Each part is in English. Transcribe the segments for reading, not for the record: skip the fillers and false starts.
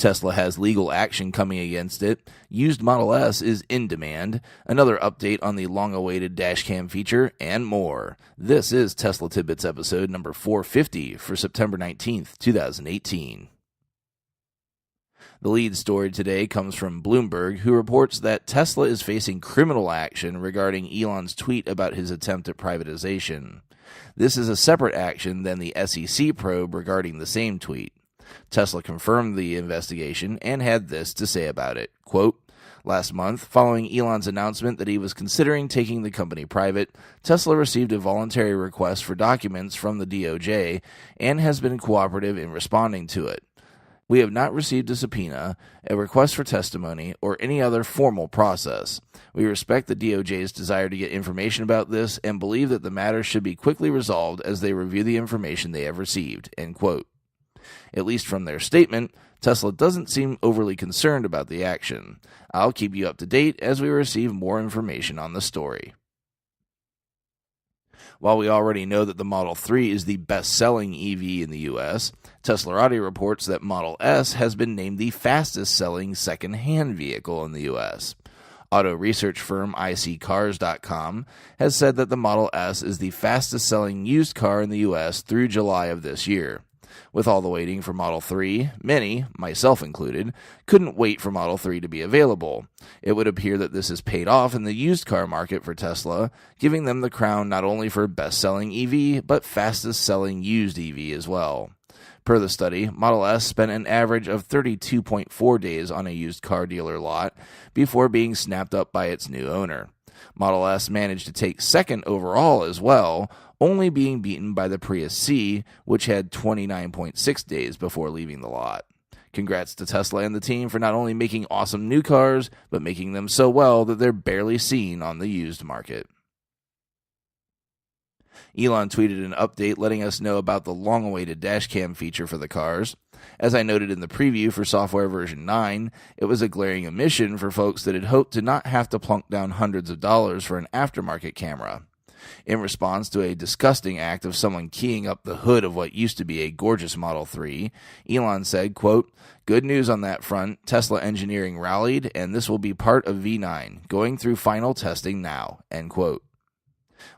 Tesla has legal action coming against it. Used Model S is in demand. Another update on the long-awaited dashcam feature, and more. This is Tesla Tidbits episode number 450 for September 19th, 2018. The lead story today comes from Bloomberg, who reports that Tesla is facing criminal action regarding Elon's tweet about his attempt at privatization. This is a separate action than the SEC probe regarding the same tweet. Tesla confirmed the investigation and had this to say about it. Quote, "Last month, following Elon's announcement that he was considering taking the company private, Tesla received a voluntary request for documents from the DOJ and has been cooperative in responding to it. We have not received a subpoena, a request for testimony, or any other formal process. We respect the DOJ's desire to get information about this and believe that the matter should be quickly resolved as they review the information they have received." End quote. At least from their statement, Tesla doesn't seem overly concerned about the action. I'll keep you up to date as we receive more information on the story. While we already know that the Model 3 is the best-selling EV in the U.S., Teslarati reports that Model S has been named the fastest-selling second-hand vehicle in the U.S. Auto research firm iCars.com has said that the Model S is the fastest-selling used car in the U.S. through July of this year. With all the waiting for Model 3, many, myself included, couldn't wait for Model 3 to be available. It would appear that this has paid off in the used car market for Tesla, giving them the crown not only for best-selling EV, but fastest-selling used EV as well. Per the study, Model S spent an average of 32.4 days on a used car dealer lot before being snapped up by its new owner. Model S managed to take second overall as well, only being beaten by the Prius C, which had 29.6 days before leaving the lot. Congrats to Tesla and the team for not only making awesome new cars, but making them so well that they're barely seen on the used market. Elon tweeted an update letting us know about the long-awaited dashcam feature for the cars. As I noted in the preview for software version 9, it was a glaring omission for folks that had hoped to not have to plunk down hundreds of dollars for an aftermarket camera. In response to a disgusting act of someone keying up the hood of what used to be a gorgeous Model 3, Elon said, quote, "Good news on that front, Tesla engineering rallied, and this will be part of V9, going through final testing now," end quote.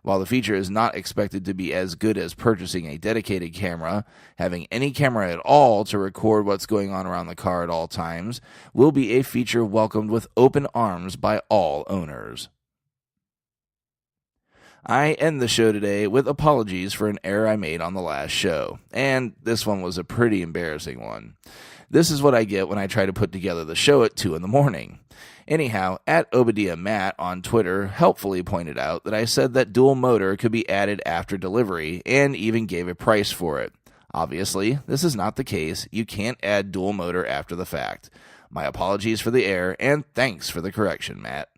While the feature is not expected to be as good as purchasing a dedicated camera, having any camera at all to record what's going on around the car at all times will be a feature welcomed with open arms by all owners. I end the show today with apologies for an error I made on the last show, and this one was a pretty embarrassing one. This is what I get when I try to put together the show at 2 in the morning. Anyhow, at Obadiah Matt on Twitter helpfully pointed out that I said that dual motor could be added after delivery and even gave a price for it. Obviously, this is not the case. You can't add dual motor after the fact. My apologies for the error, and thanks for the correction, Matt.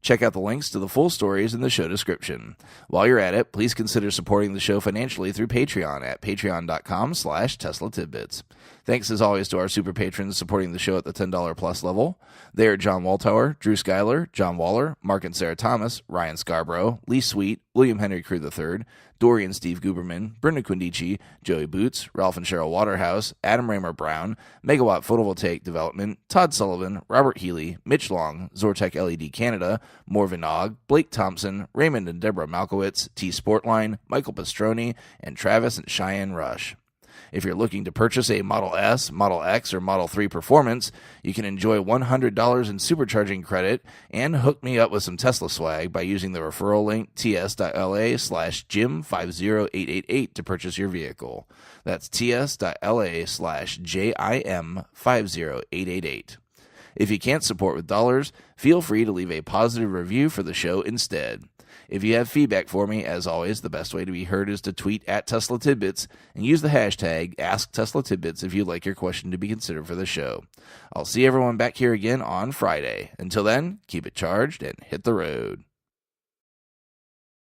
Check out the links to the full stories in the show description. While you're at it, please consider supporting the show financially through Patreon at patreon.com/Tesla Tidbits. Thanks as always to our super patrons supporting the show at the $10 plus level. They are John Waltower, Drew Schuyler, John Waller, Mark and Sarah Thomas, Ryan Scarborough, Lee Sweet, William Henry Crew III, Dorian Steve Guberman, Brenda Quindici, Joey Boots, Ralph and Cheryl Waterhouse, Adam Raymer Brown, Megawatt Photovoltaic Development, Todd Sullivan, Robert Healy, Mitch Long, Zortec LED Canada, Morvan Ogg, Blake Thompson, Raymond and Deborah Malkowitz, T Sportline, Michael Pastroni, and Travis and Cheyenne Rush. If you're looking to purchase a Model S, Model X, or Model 3 Performance, you can enjoy $100 in supercharging credit and hook me up with some Tesla swag by using the referral link ts.la/Jim50888 to purchase your vehicle. That's ts.la/JIM50888. If you can't support with dollars, feel free to leave a positive review for the show instead. If you have feedback for me, as always, the best way to be heard is to tweet at Tesla Tidbits and use the hashtag AskTeslaTidbits if you'd like your question to be considered for the show. I'll see everyone back here again on Friday. Until then, keep it charged and hit the road.